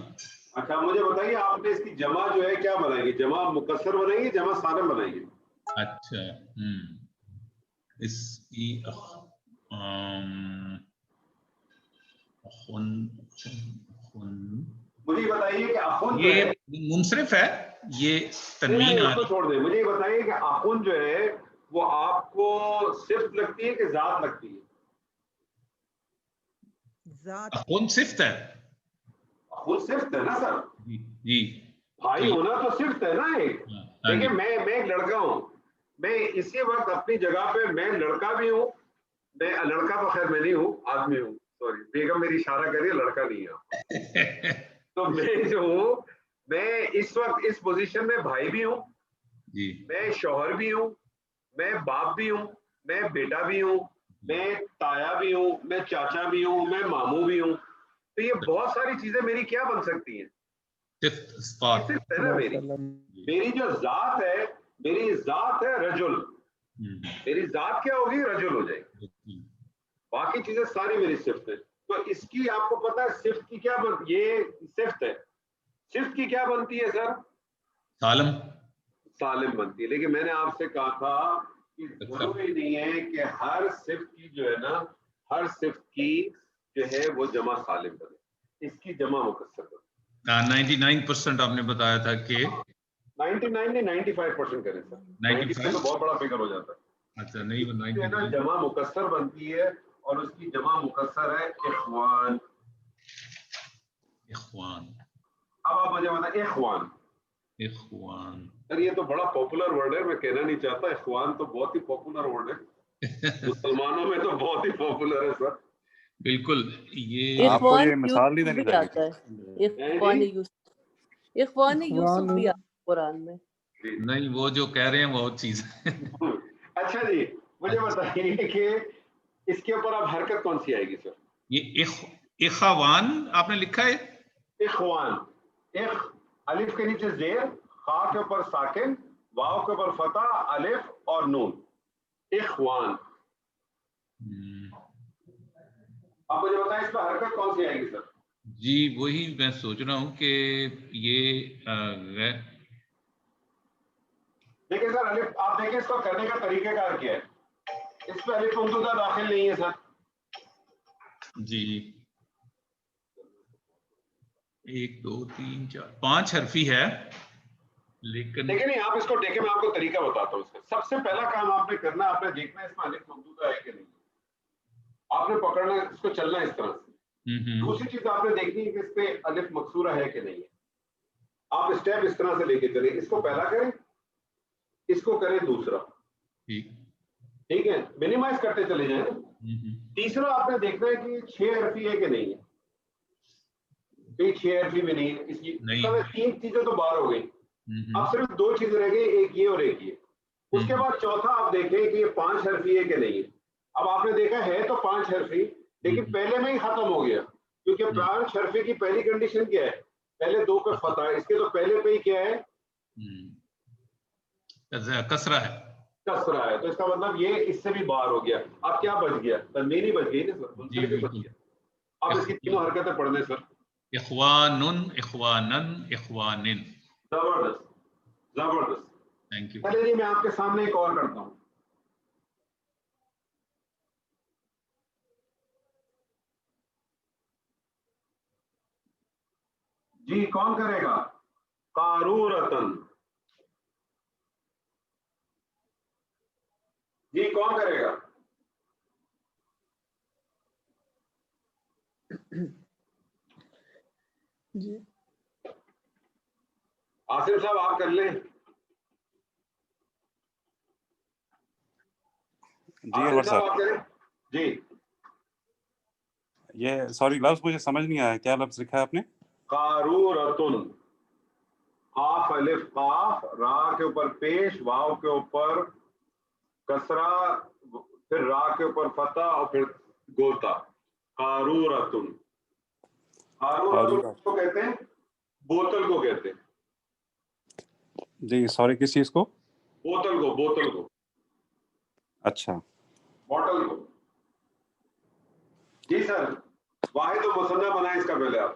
اچھا مجھے بتائیے آپ نے اس کی جمع جو ہے کیا بنائیں گے؟ جمع مکسر بنائیں گے، جمع سالم بنائیں گے؟ اچھا اس کی مجھے بتائیے کہ اخن جو یہ ہے منصرف ہے، یہ تنوین اس کو چھوڑ دیں، مجھے یہ بتائیے کہ اخن جو ہے وہ آپ کو صفت لگتی ہے کہ ذات لگتی ہے؟ اخن صفت ہے. اخن صفت ہے نا سر؟ جی بھائی ہونا تو صفت ہے نا ایک. دیکھیں میں ایک لڑکا ہوں، میں اسی وقت اپنی جگہ پہ میں لڑکا بھی ہوں، میں لڑکا تو خیر میں نہیں ہوں، آدمی ہوں، سوری بیگم میری اشارہ کریے لڑکا نہیں ہے. تو میں جو ہوں میں اس وقت اس پوزیشن میں بھائی بھی ہوں، میں شوہر بھی ہوں، میں باپ بھی ہوں، میں بیٹا بھی ہوں، میں تایا بھی ہوں، میں چاچا بھی ہوں، میں ماموں بھی ہوں. تو یہ بہت ساری چیزیں میری کیا بن سکتی ہیں؟ صفت ہے نا میری. میری جو ذات ہے، میری ذات ہے رجل، میری ذات کیا ہوگی؟ رجل ہو جائے گی. باقی چیزیں ساری میری صفت ہے. تو اس کی آپ کو پتا ہے صفت کی کیا یہ صفت ہے، صفت کی کیا بنتی ہے سر؟ سالم. سالم بنتی ہے. لیکن میں نے آپ سے کہا تھا کہ ضروری نہیں ہے کہ ہر صفت کی جو ہے نا، ہر صفت کی جو ہے وہ جمع سالم بنے، اس کی جمع مکسر بنے. 99% آپ نے بتایا تھا کہ 99 نہیں 95% کریں سر. 95 تو بہت بڑا فگر ہو جاتا ہے. اچھا نہیں جمع مکسر بنتی ہے اور اس کی جمع مکسر ہے اخوان. اخوان. اب آپ مجھے بتائیں اخوان. اخوان سر یہ تو بڑا پاپولر ورڈ ہے، میں کہنا نہیں چاہتا. اخوان تو بہت ہی پاپولر ورڈ ہے، مسلمانوں میں تو بہت ہی پاپولر ہے سر. بالکل. یہ آپ کو یہ مثال نہیں دینی چاہیے. اخوان یوسف بھی آتا ہے قرآن میں. نہیں وہ جو کہہ رہے ہیں وہ چیز. اچھا جی مجھے بتائیے کہ اس کے اوپر اب حرکت کون سی آئے گی سر؟ یہ اخوان آپ نے لکھا ہے. اخوان، اخ الف کے نیچے زیر، خا کے اوپر ساکن، واو کے اوپر فتح، الف اور نون. اخوان. اب مجھے بتائیں اس پہ حرکت کون سی آئے گی سر؟ جی وہی میں سوچ رہا ہوں کہ یہ دیکھیں سر الف آپ دیکھیں اس کو کرنے کا طریقہ کار کیا ہے. اس پہ الف ممدودہ داخل نہیں ہے سر. جی 1 2 3 4 5 حرفی ہے لیکن دیکھیں نہیں آپ اس کو دیکھیں، میں آپ کو طریقہ بتاتا ہوں. اس کا سب سے پہلا کام آپ نے کرنا ہے، آپ نے دیکھنا ہے اس میں الف ممدودہ ہے کہ نہیں. آپ نے پکڑنا ہے اس کو، چلنا ہے اس طرح سے. دوسری چیز آپ نے دیکھنی ہے کہ اس پہ الف مکسورہ ہے کہ نہیں ہے. آپ اسٹیپ اس طرح سے لے کے چلیں، اس کو پہلا کریں، اس کو کریں دوسرا. ٹھیک ہے، منیمائز کرتے چلے جائیں. تیسرا آپ نے دیکھنا ہے کہ 6 حرفی ہے کہ نہیں ہے. 6 حرفی میں نہیں ہے. اس کی 3 چیزیں تو باہر ہو گئی. اب صرف 2 چیزیں رہ گئی، ایک یہ اور ایک یہ. اس کے بعد چوتھا آپ دیکھیں کہ یہ 5 حرفی ہے کہ نہیں ہے. اب آپ نے دیکھا ہے تو 5 حرفی، لیکن پہلے میں ہی ختم ہو گیا، کیونکہ 5 حرفی کی پہلی کنڈیشن کیا ہے؟ پہلے 2 پہ فتح ہے. اس کے تو پہلے پہ ہی کیا ہے؟ کسرہ ہے. کسرہ ہے. تو اس کا مطلب یہ اس سے بھی باہر ہو گیا. اب کیا بچ گیا؟ تنوین ہی بچ گئی نا سر، منصرف ہی بچ گیا. اب اس کی تینوں حرکتیں پڑھ دیں سر. اخوانن اخوانن اخوانن. زبردست زبردست. Thank you. چلے جی میں آپ کے سامنے ایک اور کرتا ہوں. جی کون کرے گا؟ قارورتن. جی کون کرے گا؟ جی آصف صاحب آپ کر لیں. جی عمر صاحب جی یہ سوری لفظ مجھے سمجھ نہیں آیا، کیا لفظ لکھا ہے آپ نے؟ قارورتن. قاف الف قاف، را کے اوپر پیش، واو کے اوپر کسرہ، پھر را کے اوپر فتح اور پھر گوتا. قارورتن. قارورتن کو کہتے ہیں بوتل کو کہتے ہیں. جی سوری کس چیز کو؟ بوتل کو. بوتل کو. اچھا بوتل کو. جی سر واحد و مثنیٰ بنائیں اس کا پہلے آپ.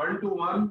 1 to 1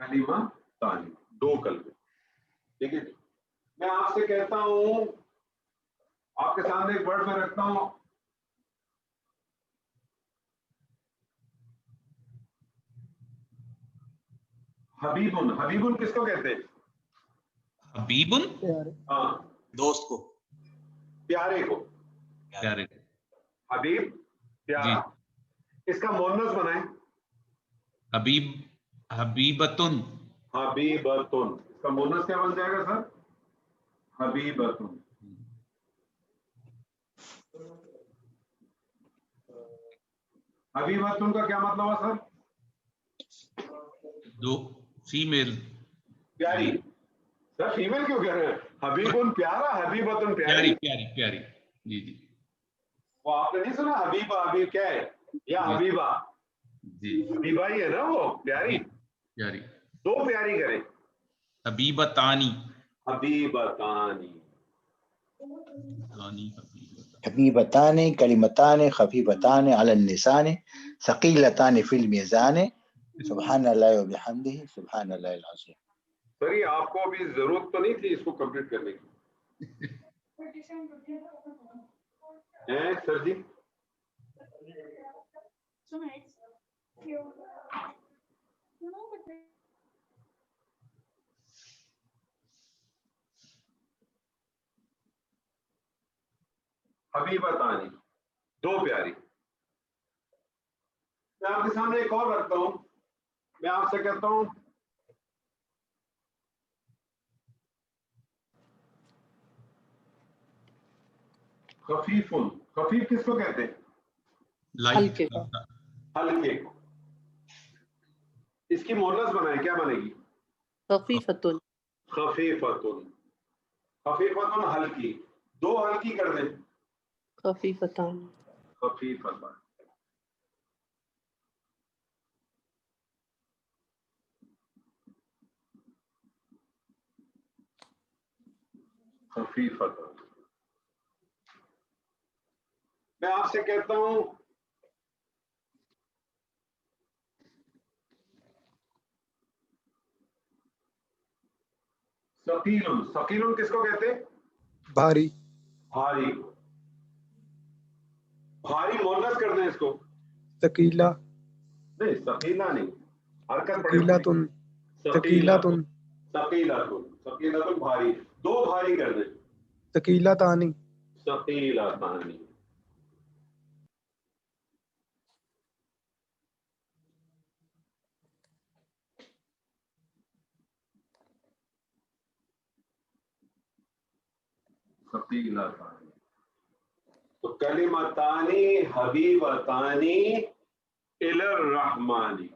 کلمہ تانی، دو کلمے. ٹھیک ہے، میں آپ سے کہتا ہوں، آپ کے سامنے ایک ورڈ میں رکھتا ہوں، حبیبن. حبیبن کس کو کہتے ہیں؟ حبیبن ہاں، دوست کو، پیارے کو. پیارے. حبیب پیارا. اس کا مؤنث بنائیں. حبیب حبیبتن. حبیبتن، اس کا مؤنث کیا بن جائے گا سر؟ حبیبتن. حبیبتن کا کیا مطلب ہے سر؟ دو فیمیل. پیاری. سر فیمیل کیوں کہہ رہے ہیں؟ حبیبن پیارا، حبیبتن پیاری پیاری. پیاری پیاری. جی جی وہ آپ نے نہیں سنا حبیبہ؟ حبیب کیا ہے؟ یا حبیبہ؟ جی حبیبہ ہی ہے نا وہ، پیاری. پیاری. دو پیاری کریں. حبیبتانی. حبیبتانی. حبیبتان کلمتان خفیفتان علی اللسان ثقیلتان فی المیزان سبحان اللہ و بحمدہ سبحان اللہ العظیم. سر یہ آپ کو ابھی ضرورت تو نہیں تھی اس کو کمپلیٹ کرنے کی؟ ہیں سر جی؟ حبیبتانی، دو پیاری. میں آپ کے سامنے ایک اور رکھتا ہوں. میں آپ سے کہتا ہوں خفیفن. خفیف کس کو کہتے ہیں؟ ہلکے. ہلکے کو. اس کی مؤنث بنائیں، کیا بنے گی؟ خفیفتن. خفیفتن. خفیفتن ہلکی. دو ہلکی کر دیں. خفیفتان. خفیفتن. خفیفتن. میں آپ سے کہتا ہوں ثقیل. ثقیل کس کو کہتے ہیں؟ بھاری. بھاری. بھاری مؤنث کر دیں اس کو. ثقیلہ. نہیں ثقیلہ نہیں، حرکت پڑے. ثقیلتن. ثقیلتن. ثقیلتن. ثقیلتن بھاری. دو بھاری کر دیں. ثقیلتان. ثقیلتان. ثقیلتان. تو کلمتانی حبیبتانی الی الرحمن.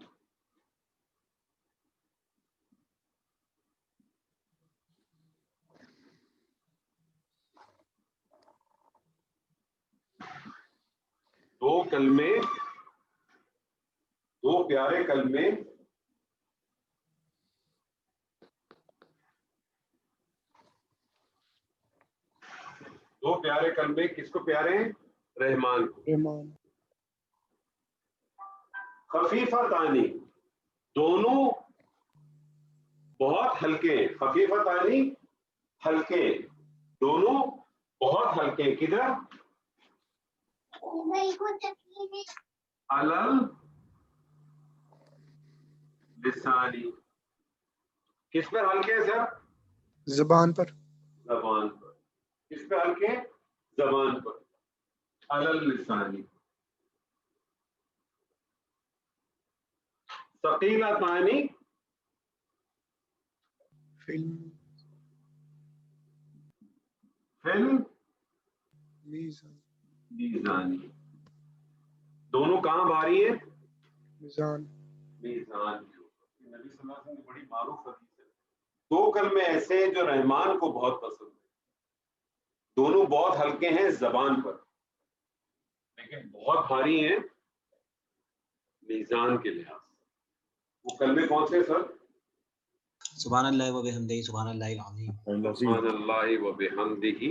دو کلمے، دو پیارے کلمے دو پیارے کلمے کس کو پیارے ہیں؟ رحمان کو. ایمان. خفیفتانی، دونوں بہت ہلکے. خفیفتانی ہلکے، دونوں بہت ہلکے. کدھر؟ علل لسانی. کس پر ہلکے سر؟ زبان پر. زبان پر. کس پہ ہلکے؟ زبان پر. علل لسانی. ثقیلتانی فلم. فلم میزان. میزانی. دونوں کہاں بھاری ہیں؟ میزان. میزان کے اوپر. نبی صلی اللہ علیہ وسلم کی بڑی معروف حدیث ہے. دو کلمے ایسے ہیں جو رحمان کو بہت پسند ہیں. دونوں بہت ہلکے ہیں زبان پر، لیکن بہت بھاری ہیں میزان کے لحاظ سے. وہ کلمے کون سے سر؟ سبحان اللہ و بحمدہ سبحان اللہ العظیم. سبحان اللہ و بحمدہ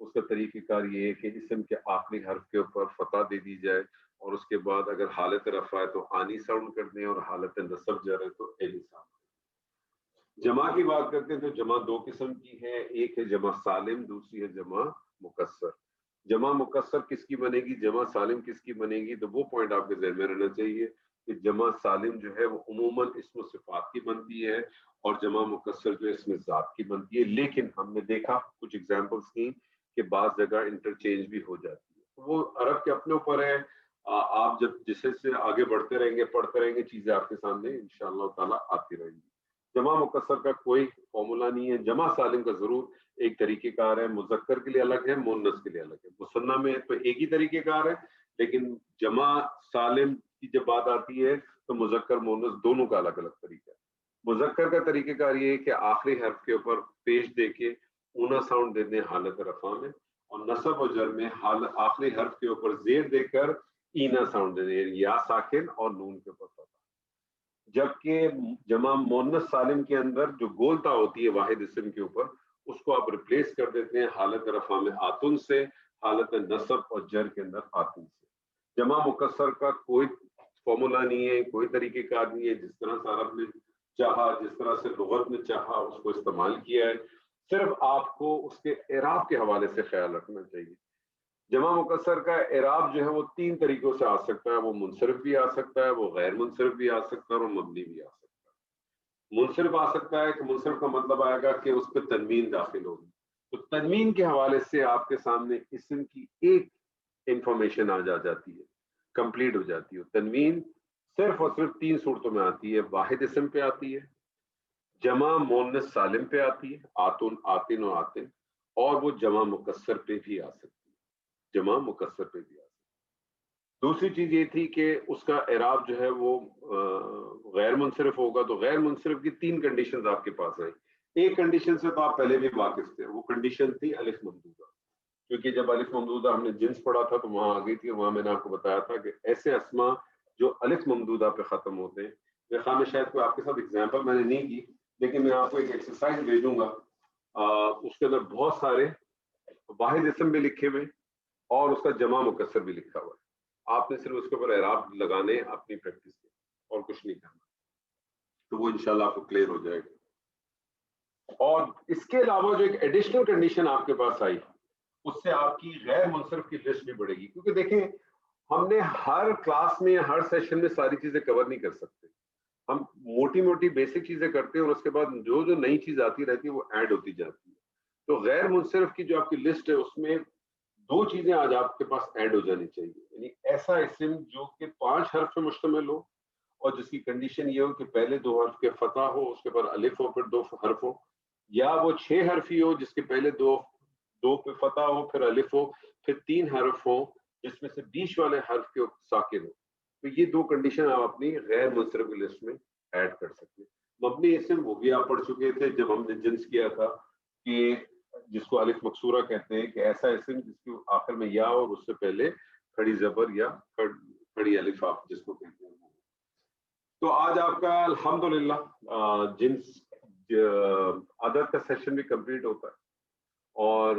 اس کا طریقہ کار یہ ہے کہ اسم کے آخری حرف کے اوپر فتح دے دی جائے اور اس کے بعد اگر حالت رفع ہے تو آنی ساؤنڈ کر دیں اور حالت نصب جر ہے تو ایلی ساؤنڈ. جمع کی بات کرتے ہیں تو جمع دو قسم کی ہے, ایک ہے جمع سالم, دوسری ہے جمع مکسر. جمع مکسر کس کی بنے گی, جمع سالم کس کی بنے گی, تو وہ پوائنٹ آپ کے ذہن میں رہنا چاہیے کہ جمع سالم جو ہے وہ عموماً اسم و صفات کی بنتی ہے اور جمع مکسر جو ہے اسم ذات کی بنتی ہے. لیکن ہم نے دیکھا کچھ ایگزامپلس کی کہ بعض جگہ انٹرچینج بھی ہو جاتی ہے. وہ عرب کے اپنے اوپر ہے, آپ جب جسے سے آگے بڑھتے رہیں گے پڑھتے رہیں گے چیزیں آپ کے سامنے انشاءاللہ تعالیٰ آتی رہیں گی. جمع مکسر کا کوئی فارمولا نہیں ہے. جمع سالم کا ضرور ایک طریقہ کار ہے, مذکر کے لیے الگ ہے, مؤنث کے لیے الگ ہے. مثنیٰ میں تو ایک ہی طریقہ کار ہے, لیکن جمع سالم کی جب بات آتی ہے تو مذکر مؤنث دونوں کا الگ الگ طریقہ ہے. مذکر کا طریقہ کار یہ ہے کہ آخری حرف کے اوپر پیش دے کے اونا ساؤنڈ دے دیں حالت رفع میں, اور نصب و جر میں آخری حرف کے اوپر زیر دے کر اینا ساؤنڈ دے دیں, یا ساکن اور نون کے اوپر فتح. جبکہ جمع مؤنث سالم کے اندر جو گولتا ہوتی ہے واحد اسم کے اوپر, اس کو آپ ریپلیس کر دیتے ہیں حالت رفع میں آتن سے, حالت نصب اور جر کے اندر آتن سے. جمع مکسر کا کوئی فارمولا نہیں ہے, کوئی طریقہ کار نہیں ہے. جس طرح سے عرب نے چاہا, جس طرح سے لغت نے چاہا اس کو استعمال کیا ہے. صرف آپ کو اس کے اعراب کے حوالے سے خیال رکھنا چاہیے. جمع مکسر کا اعراب جو ہے وہ تین طریقوں سے آ سکتا ہے. وہ منصرف بھی آ سکتا ہے, وہ غیر منصرف بھی آ سکتا ہے, اور مبنی بھی آ سکتا ہے. منصرف آ سکتا ہے کہ منصرف کا مطلب آئے گا کہ اس پہ تنوین داخل ہوگی. تو تنوین کے حوالے سے آپ کے سامنے اسم کی ایک انفارمیشن آ جاتی ہے, کمپلیٹ ہو جاتی ہے. تنوین صرف اور صرف تین صورتوں میں آتی ہے. واحد اسم پہ آتی ہے, جمع مؤنث سالم پہ آتی ہے, آتن آتن و آتن, اور وہ جمع مکسر پہ بھی آ سکتی ہے. جمع مکسر پہ بھی آ سکتی ہے. دوسری چیز یہ تھی کہ اس کا اعراب جو ہے وہ غیر منصرف ہوگا. تو غیر منصرف کی تین کنڈیشنز آپ کے پاس ہیں. ایک کنڈیشن سے تو آپ پہلے بھی واقف تھے, وہ کنڈیشن تھی الف ممدودہ. کیونکہ جب الف ممدودہ ہم نے جنس پڑھا تھا تو وہاں آ گئی تھی, وہاں میں نے آپ کو بتایا تھا کہ ایسے اسما جو الف ممدودہ پہ ختم ہوتے ہیں. میں خواہ میں شاید کوئی آپ کے ساتھ ایگزامپل میں نے نہیں کی, لیکن میں آپ کو ایک ایکسرسائز بھیجوں گا. اس کے اندر بہت سارے واحد اسم بھی لکھے ہوئے اور اس کا جمع مکسر بھی لکھا ہوا ہے. آپ نے صرف اس کے اوپر اعراب لگانے اپنی پریکٹس کے, اور کچھ نہیں کرنا. تو وہ انشاءاللہ آپ کو کلیئر ہو جائے گا. اور اس کے علاوہ جو ایک ایڈیشنل کنڈیشن آپ کے پاس آئی, اس سے آپ کی غیر منصرف کی لسٹ بھی بڑھے گی. کیونکہ دیکھیں ہم نے ہر کلاس میں ہر سیشن میں ساری چیزیں کور نہیں کر سکتے. ہم موٹی موٹی بیسک چیزیں کرتے ہیں اور اس کے بعد جو جو نئی چیز آتی رہتی ہے وہ ایڈ ہوتی جاتی ہے. تو غیر منصرف کی جو آپ کی لسٹ ہے اس میں دو چیزیں آج آپ کے پاس ایڈ ہو جانی چاہیے. یعنی ایسا اسم جو کہ 5 حرف پہ مشتمل ہو اور جس کی کنڈیشن یہ ہو کہ پہلے 2 حرف کے فتح ہو, اس کے بعد الف ہو, پھر 2 حرف ہو, یا وہ 6 حرفی ہو جس کے پہلے 2 پہ فتح ہو, پھر الف ہو, پھر 3 حرف ہو جس میں سے بیچ والے حرف کے ساکن ہو. تو یہ 2 کنڈیشن آپ اپنی غیر منصرف کی لسٹ میں ایڈ کر سکتے ہیں. مبنی اسم وہ بھی آپ پڑھ چکے تھے جب ہم نے جنس کیا تھا, کہ جس کو الف مکسورہ کہتے ہیں, کہ ایسا اسم جس کے آخر میں یا اور اس سے پہلے کھڑی زبر یا کھڑی الف آپ جس کو کہتے ہیں. تو آج آپ کا الحمدللہ جنس عدد کا سیشن بھی کمپلیٹ ہوتا ہے, اور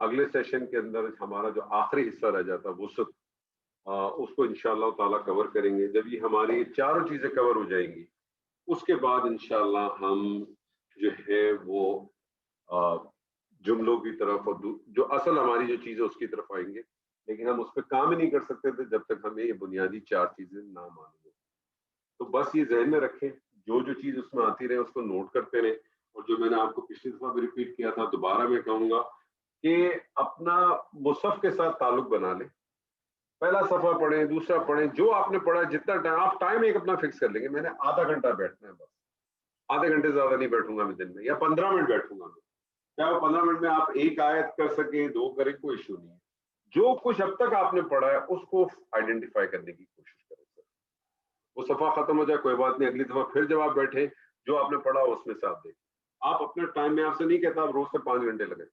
اگلے سیشن کے اندر ہمارا جو آخری حصہ رہ جاتا ہے وسط, اس کو انشاءاللہ تعالیٰ کور کریں گے. جب یہ ہماری چاروں چیزیں کور ہو جائیں گی اس کے بعد انشاءاللہ ہم جو ہے وہ جملوں کی طرف اور جو اصل ہماری جو چیز ہے اس کی طرف آئیں گے. لیکن ہم اس پہ کام ہی نہیں کر سکتے تھے جب تک ہمیں یہ بنیادی 4 چیزیں نہ معلوم ہو. تو بس یہ ذہن میں رکھیں, جو چیز اس میں آتی رہے اس کو نوٹ کرتے رہیں. اور جو میں نے آپ کو پچھلی دفعہ بھی ریپیٹ کیا تھا, دوبارہ میں کہوں گا کہ اپنا مصحف کے ساتھ تعلق بنا لیں. پہلا صفحہ پڑھیں, دوسرا پڑھیں, جو آپ نے پڑھا جتنا ٹائم آپ ٹائم ایک اپنا فکس کر لیں گے. میں نے آدھا گھنٹہ بیٹھنا ہے, بس آدھے گھنٹے سے زیادہ نہیں بیٹھوں گا میں دن میں, یا 15 منٹ بیٹھوں گا میں. کیا وہ 15 منٹ میں آپ ایک آیت کر سکیں, 2 کریں, کوئی ایشو نہیں ہے. جو کچھ اب تک آپ نے پڑھا ہے اس کو آئیڈینٹیفائی کرنے کی کوشش کریں. وہ صفحہ ختم ہو جائے کوئی بات نہیں, اگلی دفعہ پھر جب آپ بیٹھیں جو آپ نے پڑھا اس میں سے آپ دیکھیں. آپ اپنا ٹائم, میں آپ سے نہیں کہتا آپ روز سے 5 گھنٹے لگیں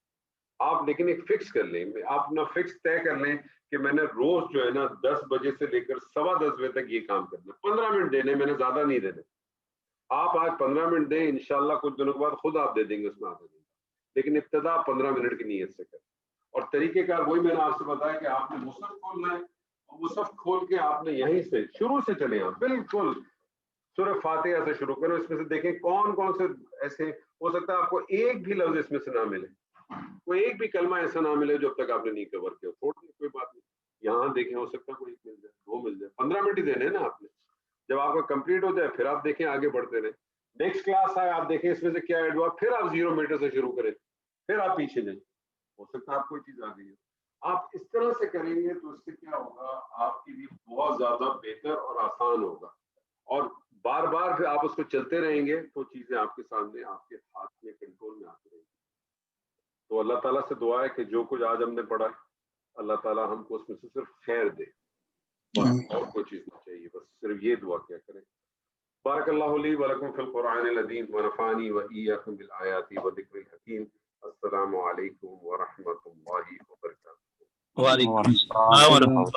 آپ, لیکن ایک فکس کر لیں. آپ اپنا فکس طے کر لیں کہ میں نے روز جو ہے نا 10 بجے سے لے کر 10:15 بجے تک یہ کام کرنا. 15 منٹ دینے, میں نے زیادہ نہیں دینے. آپ آج 15 منٹ دیں, انشاءاللہ کچھ دنوں کے بعد خود آپ دے دیں گے اس میں آدھا گھنٹہ. لیکن ابتدا 15 منٹ کی نیت سے کریں. اور طریقہ کار وہی میں نے آپ سے بتایا کہ آپ نے مصحف کھولنا ہے اور مصحف کھول کے آپ نے یہیں سے شروع سے چلے آپ بالکل سورہ فاتحہ سے شروع کرو. اس میں سے دیکھیں کون کون سے ایسے ہو سکتا ہے آپ کو ایک بھی لفظ اس میں سے نہ ملے, کوئی ایک بھی کلمہ ایسا نہ ملے جو اب تک آپ نے نہیں کور کیا. چھوڑ دیں کوئی بات نہیں, یہاں دیکھیں ہو سکتا ہے کوئی ایک مل جائے, دو مل جائے. 15 منٹ ہی دینے نا آپ نے, جب آپ کا کمپلیٹ ہو جائے پھر آپ دیکھیں آگے بڑھتے رہیں. نیکسٹ کلاس آئے آپ دیکھیں اس میں سے کیا ایڈ ہوا, پھر آپ 0 میٹر سے شروع کریں, پھر آپ پیچھے جائیں, ہو سکتا ہے آپ کوئی چیز آ گئی ہے. آپ اس طرح سے کریں گے تو اس سے کیا ہوگا, آپ کے لیے بہت زیادہ بہتر اور آسان ہوگا. اور بار بار پھر آپ اس کو چلتے رہیں گے تو چیزیں آپ کے سامنے آپ کے ہاتھ میں کنٹرول میں آتی رہیں گی. تو اللہ تعالیٰ سے دعا ہے کہ جو کچھ آج ہم نے پڑھا اللہ تعالیٰ ہم کو اس میں سے صرف خیر دے, اور کوئی چیز نہیں چاہیے, بس صرف یہ دعا کیا کریں. بارک اللہ لی ولکم فی القرآن العظیم ونفعنی وإیاکم بالآیات وذکر الحکیم. السلام علیکم ورحمۃ اللہ وبرکاتہ. وعلیکم السلام ورحمۃ اللہ.